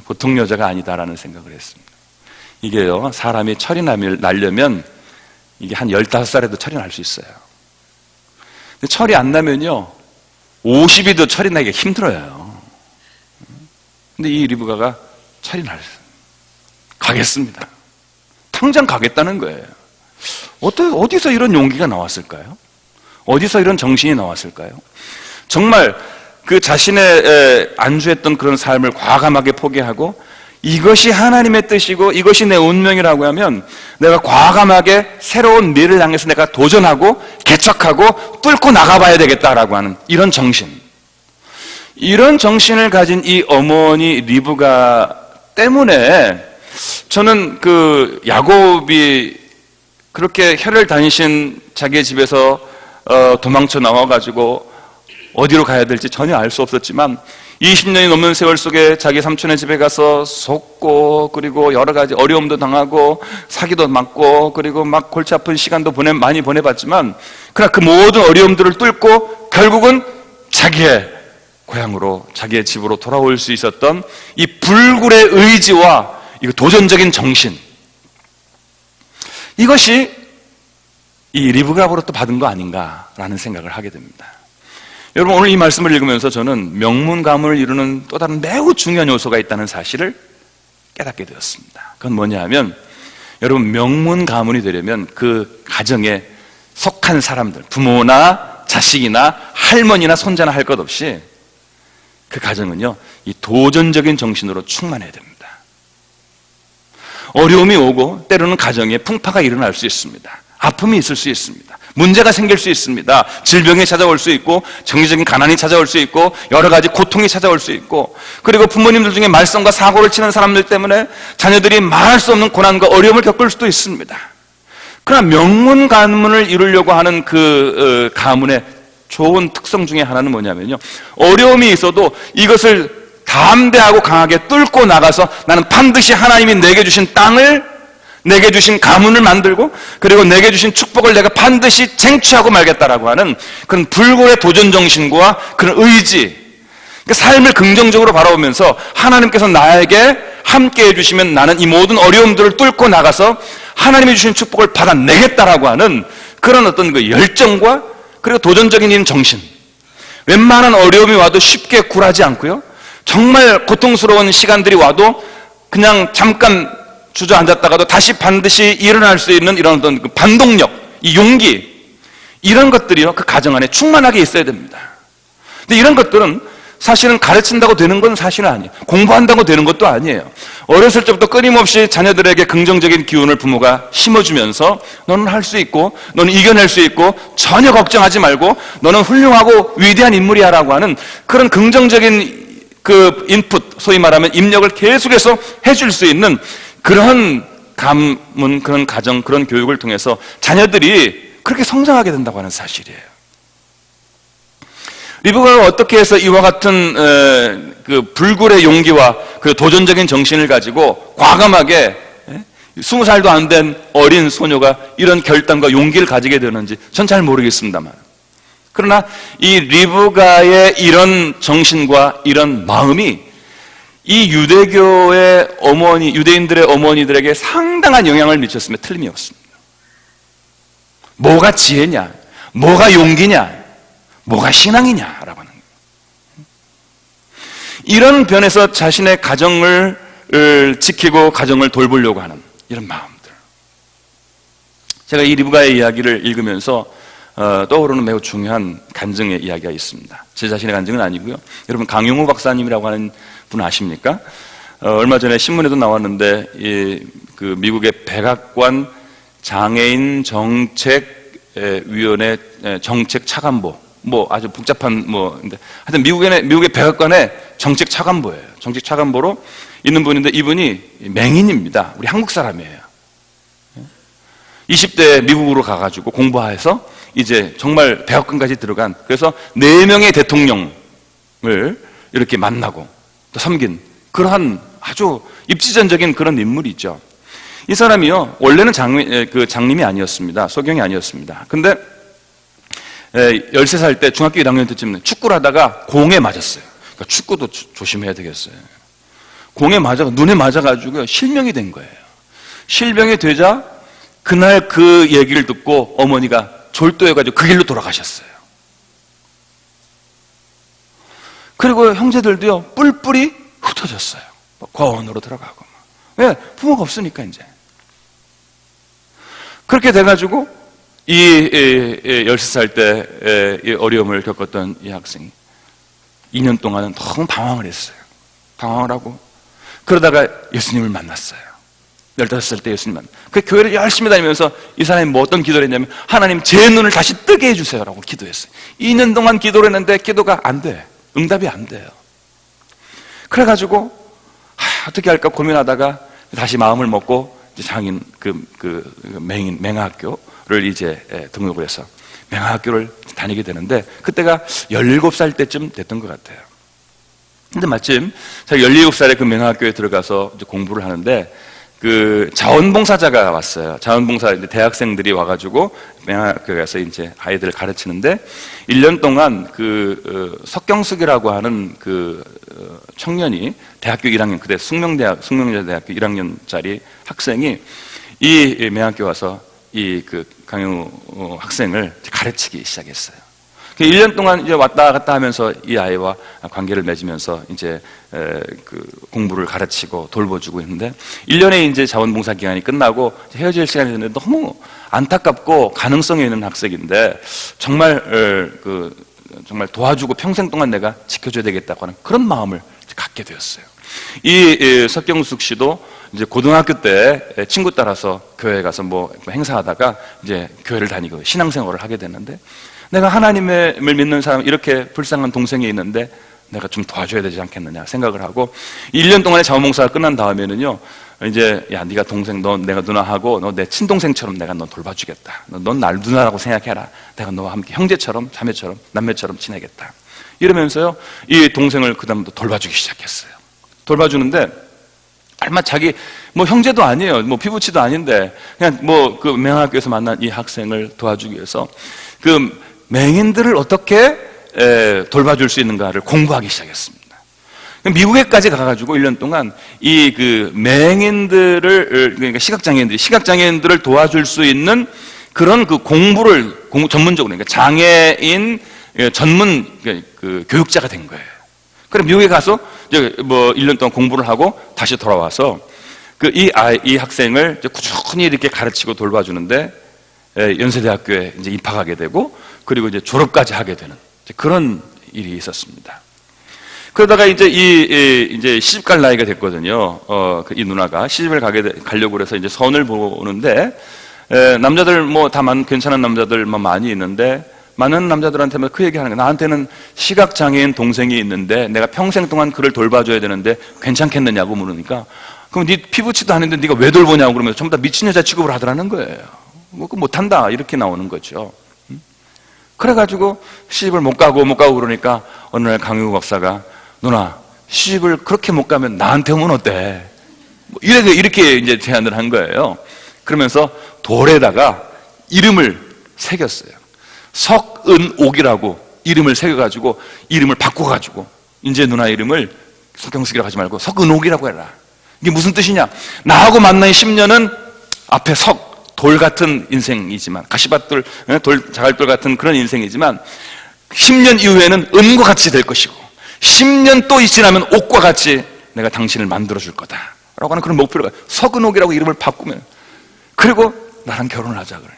보통 여자가 아니다라는 생각을 했습니다. 이게요, 사람이 철이 나려면 이게 한 15살에도 철이 날 수 있어요. 근데 철이 안 나면요 50이도 철이 나기가 힘들어요. 근데 이 리브가가 철이 났어요. 가겠습니다. 당장 가겠다는 거예요. 어디서 이런 용기가 나왔을까요? 어디서 이런 정신이 나왔을까요? 정말 그 자신의 안주했던 그런 삶을 과감하게 포기하고 이것이 하나님의 뜻이고 이것이 내 운명이라고 하면 내가 과감하게 새로운 미래를 향해서 내가 도전하고 개척하고 뚫고 나가봐야 되겠다라고 하는 이런 정신, 이런 정신을 가진 이 어머니 리브가 때문에 저는 그 야곱이 그렇게 혈을 다니신 자기의 집에서 도망쳐 나와가지고 어디로 가야 될지 전혀 알 수 없었지만 20년이 넘는 세월 속에 자기 삼촌의 집에 가서 속고, 그리고 여러 가지 어려움도 당하고 사기도 맞고, 그리고 막 골치 아픈 시간도 많이 보내봤지만, 그러나 그 모든 어려움들을 뚫고 결국은 자기의 고향으로, 자기의 집으로 돌아올 수 있었던 이 불굴의 의지와 이 도전적인 정신, 이것이 이 리브가로부터 받은 거 아닌가라는 생각을 하게 됩니다. 여러분, 오늘 이 말씀을 읽으면서 저는 명문 가문을 이루는 또 다른 매우 중요한 요소가 있다는 사실을 깨닫게 되었습니다. 그건 뭐냐 하면, 여러분, 명문 가문이 되려면 그 가정에 속한 사람들, 부모나 자식이나 할머니나 손자나 할 것 없이 그 가정은요, 이 도전적인 정신으로 충만해야 됩니다. 어려움이 오고 때로는 가정에 풍파가 일어날 수 있습니다. 아픔이 있을 수 있습니다. 문제가 생길 수 있습니다. 질병이 찾아올 수 있고, 정기적인 가난이 찾아올 수 있고, 여러 가지 고통이 찾아올 수 있고, 그리고 부모님들 중에 말썽과 사고를 치는 사람들 때문에 자녀들이 말할 수 없는 고난과 어려움을 겪을 수도 있습니다. 그러나 명문 가문을 이루려고 하는 그 가문의 좋은 특성 중에 하나는 뭐냐면요, 어려움이 있어도 이것을 담대하고 강하게 뚫고 나가서 나는 반드시 하나님이 내게 주신 땅을, 내게 주신 가문을 만들고, 그리고 내게 주신 축복을 내가 반드시 쟁취하고 말겠다라고 하는 그런 불굴의 도전정신과 그런 의지, 그러니까 삶을 긍정적으로 바라보면서 하나님께서 나에게 함께 해주시면 나는 이 모든 어려움들을 뚫고 나가서 하나님이 주신 축복을 받아내겠다라고 하는 그런 어떤 그 열정과, 그리고 도전적인 이 정신. 웬만한 어려움이 와도 쉽게 굴하지 않고요, 정말 고통스러운 시간들이 와도 그냥 잠깐 주저앉았다가도 다시 반드시 일어날 수 있는 이런 어떤 그 반동력, 이 용기, 이런 것들이요, 그 가정 안에 충만하게 있어야 됩니다. 근데 이런 것들은 사실은 가르친다고 되는 건 사실은 아니에요. 공부한다고 되는 것도 아니에요. 어렸을 때부터 끊임없이 자녀들에게 긍정적인 기운을 부모가 심어주면서 너는 할 수 있고, 너는 이겨낼 수 있고, 전혀 걱정하지 말고 너는 훌륭하고 위대한 인물이야 라고 하는 그런 긍정적인 그 인풋, 소위 말하면 입력을 계속해서 해줄 수 있는 그런 가문, 그런 가정, 그런 교육을 통해서 자녀들이 그렇게 성장하게 된다고 하는 사실이에요. 리브가가 어떻게 해서 이와 같은 그 불굴의 용기와 그 도전적인 정신을 가지고 과감하게 20살도 안 된 어린 소녀가 이런 결단과 용기를 가지게 되는지 전 잘 모르겠습니다만, 그러나 이 리브가의 이런 정신과 이런 마음이 이 유대교의 어머니, 유대인들의 어머니들에게 상당한 영향을 미쳤으면 틀림이 없습니다. 뭐가 지혜냐, 뭐가 용기냐, 뭐가 신앙이냐라고 하는 거예요. 이런 변에서 자신의 가정을 지키고 가정을 돌보려고 하는 이런 마음들. 제가 이 리브가의 이야기를 읽으면서 떠오르는 매우 중요한 간증의 이야기가 있습니다. 제 자신의 간증은 아니고요, 여러분 강용우 박사님이라고 하는 분 아십니까? 얼마 전에 신문에도 나왔는데 그 미국의 백악관 장애인 정책위원회 정책 차관보, 뭐 아주 복잡한 근데 하여튼 미국의 백악관의 정책 차관보예요. 정책 차관보로 있는 분인데 이분이 맹인입니다. 우리 한국 사람이에요. 20대 미국으로 가가지고 공부해서 이제 정말 백악관까지 들어간, 그래서 4명의 대통령을 이렇게 만나고 또 섬긴 그러한 아주 입지전적인 그런 인물이죠. 이 사람이요, 원래는 장님이 아니었습니다. 소경이 아니었습니다. 근데 13살 때, 중학교 1학년 때쯤 축구를 하다가 공에 맞았어요. 그러니까 축구도 조심해야 되겠어요. 공에 눈에 맞아가지고 실명이 된 거예요. 실명이 되자 그날 그 얘기를 듣고 어머니가 졸도해가지고 그 길로 돌아가셨어요. 그리고 형제들도요, 뿔뿔이 흩어졌어요. 고아원으로 들어가고. 왜? 부모가 없으니까 이제. 그렇게 돼가지고 이 13살 때 이 어려움을 겪었던 이 학생이 2년 동안은 너무 방황을 했어요. 방황을 하고 그러다가 예수님을 만났어요. 15살 때 예수님 만났어요. 그 교회를 열심히 다니면서 이 사람이 뭐 어떤 기도를 했냐면, 하나님 제 눈을 다시 뜨게 해주세요 라고 기도했어요. 2년 동안 기도를 했는데 기도가 안 돼. 응답이 안 돼요. 그래가지고 어떻게 할까 고민하다가 다시 마음을 먹고 장인 맹하학교를 이제 등록을 해서 맹하학교를 다니게 되는데 그때가 17살 때쯤 됐던 것 같아요. 근데 마침 제가 17살에 그 맹하학교에 들어가서 이제 공부를 하는데 그 자원봉사자가 왔어요. 자원봉사 이제 대학생들이 와가지고 맹하학교에 가서 이제 아이들을 가르치는데 1년 동안 석경숙이라고 하는 청년이 대학교 1학년 그때 숙명여자대학교 1학년짜리 학생이 이 맹하학교 와서 강유 학생을 가르치기 시작했어요. 1년 동안 이제 왔다 갔다 하면서 이 아이와 관계를 맺으면서 이제 공부를 가르치고 돌봐주고 있는데 1년의 이제 자원봉사 기간이 끝나고 헤어질 시간이 됐는데 너무 안타깝고 가능성이 있는 학생인데 정말 도와주고 평생 동안 내가 지켜줘야 되겠다고 하는 그런 마음을 갖게 되었어요. 이 석경숙 씨도 이제 고등학교 때 친구 따라서 교회에 가서 뭐 행사하다가 이제 교회를 다니고 신앙생활을 하게 됐는데 내가 하나님을 믿는 사람 이렇게 불쌍한 동생이 있는데 내가 좀 도와줘야 되지 않겠느냐 생각을 하고 1년 동안의 자원봉사가 끝난 다음에는요 이제 야 네가 동생 너 내가 누나하고 너 내 친동생처럼 내가 너 돌봐주겠다. 넌 날 누나라고 생각해라. 내가 너와 함께 형제처럼 자매처럼 남매처럼 지내겠다. 이러면서요 이 동생을 그다음부터 돌봐주기 시작했어요. 돌봐주는데 얼마 자기 뭐 형제도 아니에요. 뭐 피부치도 아닌데 그냥 뭐 그 맹학교에서 만난 이 학생을 도와주기 위해서 그 맹인들을 어떻게 돌봐줄 수 있는가를 공부하기 시작했습니다. 미국에까지 가가지고 1년 동안 이 맹인들을 그러니까 시각장애인들을 도와줄 수 있는 그런 공부를 전문적으로 그러니까 장애인 전문 교육자가 된 거예요. 그래 미국에 가서 이제 뭐 1년 동안 공부를 하고 다시 돌아와서 이 학생을 이제 꾸준히 이렇게 가르치고 돌봐주는데 연세대학교에 이제 입학하게 되고 그리고 이제 졸업까지 하게 되는 그런 일이 있었습니다. 그러다가 이제 시집갈 나이가 됐거든요. 이 누나가 시집을 가려고 그래서 이제 선을 보는데 남자들 뭐 다 괜찮은 남자들 많이 있는데 많은 남자들한테만 그 얘기하는 거예요. 나한테는 시각장애인 동생이 있는데 내가 평생 동안 그를 돌봐줘야 되는데 괜찮겠느냐고 물으니까 그럼 네 피부치도 아닌데 네가 왜 돌보냐고 그러면서 전부 다 미친 여자 취급을 하더라는 거예요. 뭐 못한다 이렇게 나오는 거죠. 그래가지고 시집을 못 가고 그러니까 어느 날 강유 박사가 누나 시집을 그렇게 못 가면 나한테 오면 어때? 뭐 이렇게 이제 제안을 한 거예요. 그러면서 돌에다가 이름을 새겼어요. 석은옥이라고 이름을 새겨가지고 이름을 바꿔가지고 이제 누나 이름을 석경숙이라고 하지 말고 석은옥이라고 해라. 이게 무슨 뜻이냐? 나하고 만난 10년은 앞에 돌 같은 인생이지만 가시밭돌, 자갈돌 같은 그런 인생이지만 10년 이후에는 은과 같이 될 것이고 10년 또 지나면 옥과 같이 내가 당신을 만들어줄 거다 라고 하는 그런 목표를 석은옥이라고 이름을 바꾸면 그리고 나랑 결혼하자 그래.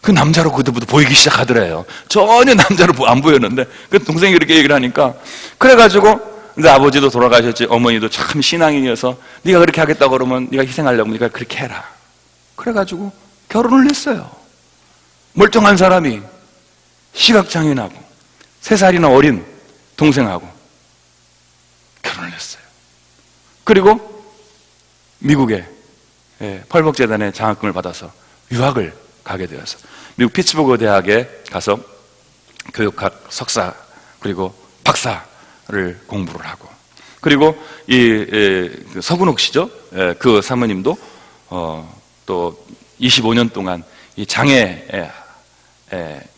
그 남자로 그때부터 보이기 시작하더래요. 전혀 남자로 안 보였는데 그 동생이 그렇게 얘기를 하니까 그래가지고 근데 아버지도 돌아가셨지 어머니도 참 신앙인이어서 네가 그렇게 하겠다고 그러면 네가 희생하려면 네가 그렇게 해라. 그래가지고 결혼을 했어요. 멀쩡한 사람이 시각장애인하고 3살이나 어린 동생하고 결혼을 했어요. 그리고 미국에 펄벅재단의 장학금을 받아서 유학을 가게 되어서 미국 피츠버그 대학에 가서 교육학 석사 그리고 박사를 공부를 하고 그리고 서근옥 씨죠. 그 사모님도 또 25년 동안 이 장애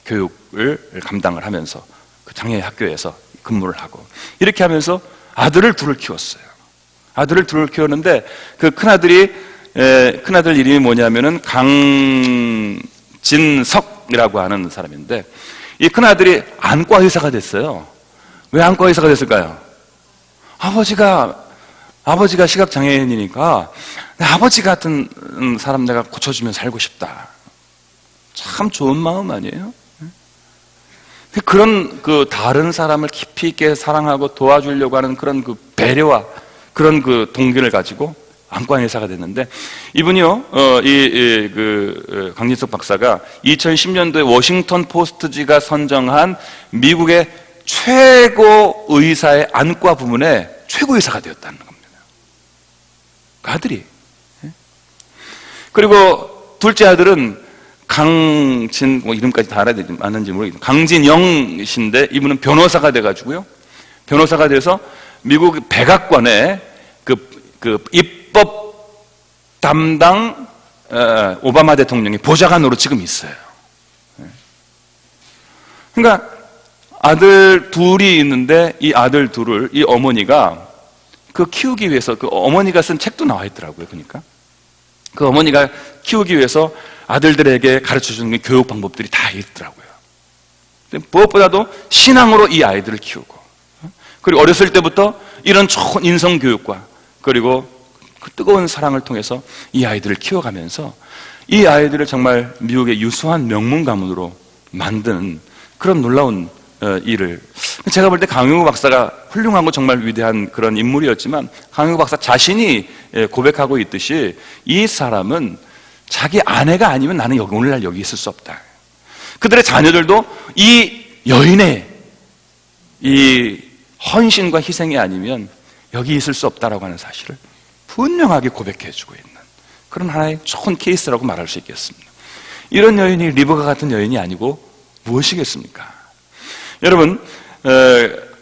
교육을 감당을 하면서 그 장애 학교에서 근무를 하고 이렇게 하면서 아들을 둘을 키웠어요. 아들을 둘을 키웠는데 그 큰아들 이름이 뭐냐면은 강진석이라고 하는 사람인데 이 큰아들이 안과 의사가 됐어요. 왜 안과 의사가 됐을까요? 아버지가 시각장애인이니까 아버지 같은 사람 내가 고쳐주면 살고 싶다. 참 좋은 마음 아니에요? 그런 다른 사람을 깊이 있게 사랑하고 도와주려고 하는 그런 배려와 그런 동기를 가지고 안과 의사가 됐는데 이분이요, 강진석 박사가 2010년도에 워싱턴 포스트지가 선정한 미국의 최고 의사의 안과 부문에 최고 의사가 되었다는 겁니다. 그 아들이. 그리고 둘째 아들은 강진, 이름까지 다 알아야 되지 않는지 모르겠는데, 강진영 씨인데, 이분은 변호사가 돼가지고요. 변호사가 돼서 미국 백악관에 그 입법 담당 오바마 대통령의 보좌관으로 지금 있어요. 그러니까 아들 둘이 있는데, 이 아들 둘을 이 어머니가 그 키우기 위해서, 그 어머니가 쓴 책도 나와 있더라고요. 그러니까 그 어머니가 키우기 위해서 아들들에게 가르쳐주는 교육 방법들이 다 있더라고요. 무엇보다도 신앙으로 이 아이들을 키우고, 그리고 어렸을 때부터 이런 좋은 인성 교육과 그리고 그 뜨거운 사랑을 통해서 이 아이들을 키워가면서 이 아이들을 정말 미국의 유수한 명문 가문으로 만드는 그런 놀라운 일을, 제가 볼 때 강용구 박사가 훌륭하고 정말 위대한 그런 인물이었지만, 강용구 박사 자신이 고백하고 있듯이 이 사람은 자기 아내가 아니면 나는 오늘날 여기 있을 수 없다. 그들의 자녀들도 이 여인의 이 헌신과 희생이 아니면 여기 있을 수 없다라고 하는 사실을 분명하게 고백해주고 있는 그런 하나의 좋은 케이스라고 말할 수 있겠습니다. 이런 여인이 리브가 같은 여인이 아니고 무엇이겠습니까? 여러분,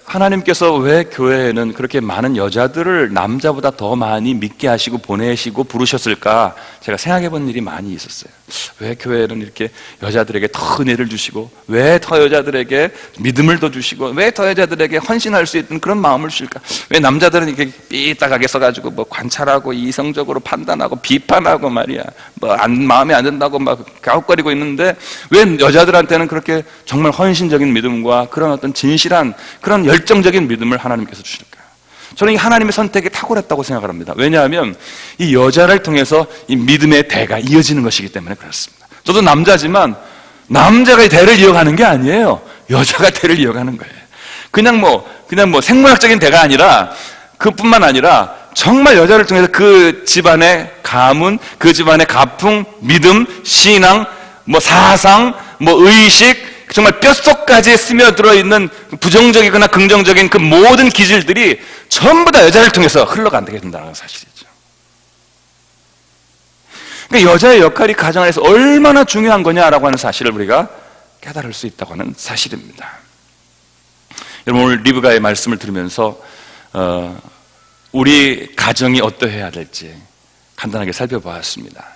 하나님께서 왜 교회에는 그렇게 많은 여자들을 남자보다 더 많이 믿게 하시고 보내시고 부르셨을까? 제가 생각해 본 일이 많이 있었어요. 왜 교회에는 이렇게 여자들에게 더 은혜를 주시고, 왜 더 여자들에게 믿음을 더 주시고, 왜 더 여자들에게 헌신할 수 있는 그런 마음을 주실까? 왜 남자들은 이렇게 삐딱하게 써가지고 뭐 관찰하고 이성적으로 판단하고 비판하고 말이야, 마음에 안 든다고 막 가웃거리고 있는데, 왜 여자들한테는 그렇게 정말 헌신적인 믿음과 그런 어떤 진실한 그런 열정적인 믿음을 하나님께서 주실까요? 저는 이 하나님의 선택이 탁월했다고 생각을 합니다. 왜냐하면 이 여자를 통해서 이 믿음의 대가 이어지는 것이기 때문에 그렇습니다. 저도 남자지만 남자가 이 대를 이어가는 게 아니에요. 여자가 대를 이어가는 거예요. 그냥 뭐 생물학적인 대가 아니라, 그뿐만 아니라 정말 여자를 통해서 그 집안의 가문, 그 집안의 가풍, 믿음, 신앙, 뭐 사상, 뭐 의식, 정말 뼛속까지 스며들어 있는 부정적이거나 긍정적인 그 모든 기질들이 전부 다 여자를 통해서 흘러간다게 된다는 사실이죠. 그러니까 여자의 역할이 가정 안에서 얼마나 중요한 거냐라고 하는 사실을 우리가 깨달을 수 있다고 하는 사실입니다. 여러분, 오늘 리브가의 말씀을 들으면서 우리 가정이 어떠해야 될지 간단하게 살펴보았습니다.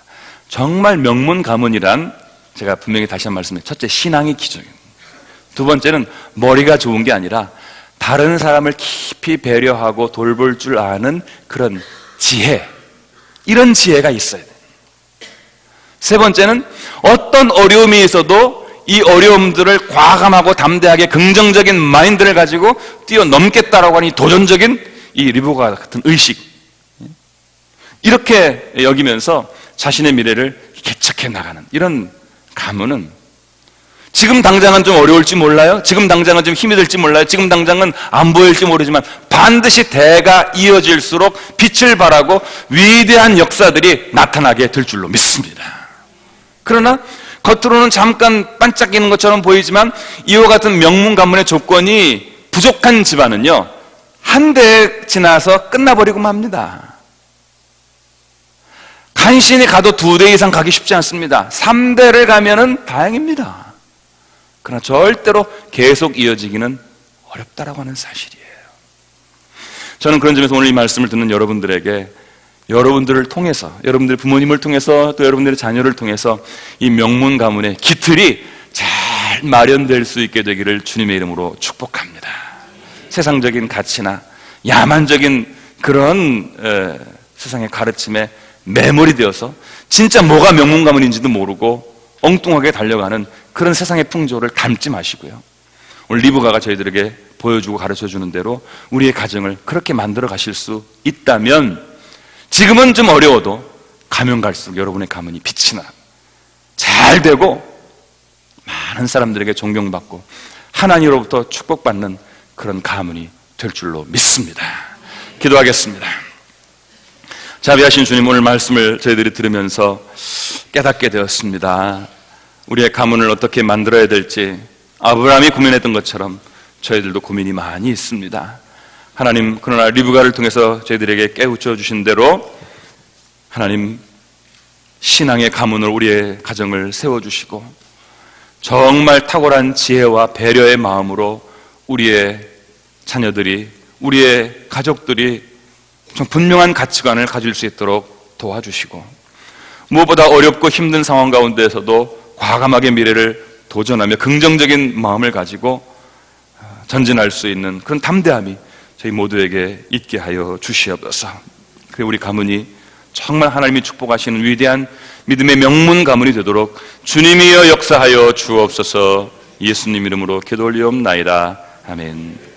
정말 명문 가문이란, 제가 분명히 다시 한 말씀드려요. 첫째, 신앙이 기준입니다. 두 번째는 머리가 좋은 게 아니라 다른 사람을 깊이 배려하고 돌볼 줄 아는 그런 지혜, 이런 지혜가 있어야 돼요. 세 번째는 어떤 어려움이 있어도 이 어려움들을 과감하고 담대하게 긍정적인 마인드를 가지고 뛰어넘겠다라고 하는 이 도전적인 이 리브가 같은 의식, 이렇게 여기면서 자신의 미래를 개척해 나가는 이런 가문은, 지금 당장은 좀 어려울지 몰라요. 지금 당장은 좀 힘이 들지 몰라요. 지금 당장은 안 보일지 모르지만 반드시 대가 이어질수록 빛을 발하고 위대한 역사들이 나타나게 될 줄로 믿습니다. 그러나 겉으로는 잠깐 반짝이는 것처럼 보이지만 이와 같은 명문 가문의 조건이 부족한 집안은요, 한 대 지나서 끝나버리고 맙니다. 간신히 가도 2대 이상 가기 쉽지 않습니다. 3대를 가면은 다행입니다. 그러나 절대로 계속 이어지기는 어렵다라고 하는 사실이에요. 저는 그런 점에서 오늘 이 말씀을 듣는 여러분들에게, 여러분들을 통해서, 여러분들 부모님을 통해서, 또 여러분들의 자녀를 통해서 이 명문 가문의 기틀이 잘 마련될 수 있게 되기를 주님의 이름으로 축복합니다. 세상적인 가치나 야만적인 그런 세상의 가르침에 매몰이 되어서 진짜 뭐가 명문 가문인지도 모르고 엉뚱하게 달려가는 그런 세상의 풍조를 닮지 마시고요, 오늘 리브가가 저희들에게 보여주고 가르쳐주는 대로 우리의 가정을 그렇게 만들어 가실 수 있다면, 지금은 좀 어려워도 가면 갈수록 여러분의 가문이 빛이 나, 잘 되고 많은 사람들에게 존경받고 하나님으로부터 축복받는 그런 가문이 될 줄로 믿습니다. 기도하겠습니다. 자비하신 주님, 오늘 말씀을 저희들이 들으면서 깨닫게 되었습니다. 우리의 가문을 어떻게 만들어야 될지 아브라함이 고민했던 것처럼 저희들도 고민이 많이 있습니다. 하나님, 그러나 리브가를 통해서 저희들에게 깨우쳐 주신 대로 하나님, 신앙의 가문을 우리의 가정을 세워주시고 정말 탁월한 지혜와 배려의 마음으로 우리의 자녀들이, 우리의 가족들이 좀 분명한 가치관을 가질 수 있도록 도와주시고, 무엇보다 어렵고 힘든 상황 가운데에서도 과감하게 미래를 도전하며 긍정적인 마음을 가지고 전진할 수 있는 그런 담대함이 저희 모두에게 있게 하여 주시옵소서. 그리고 우리 가문이 정말 하나님이 축복하시는 위대한 믿음의 명문 가문이 되도록 주님이여 역사하여 주옵소서. 예수님 이름으로 기도 올리옵나이다. 아멘.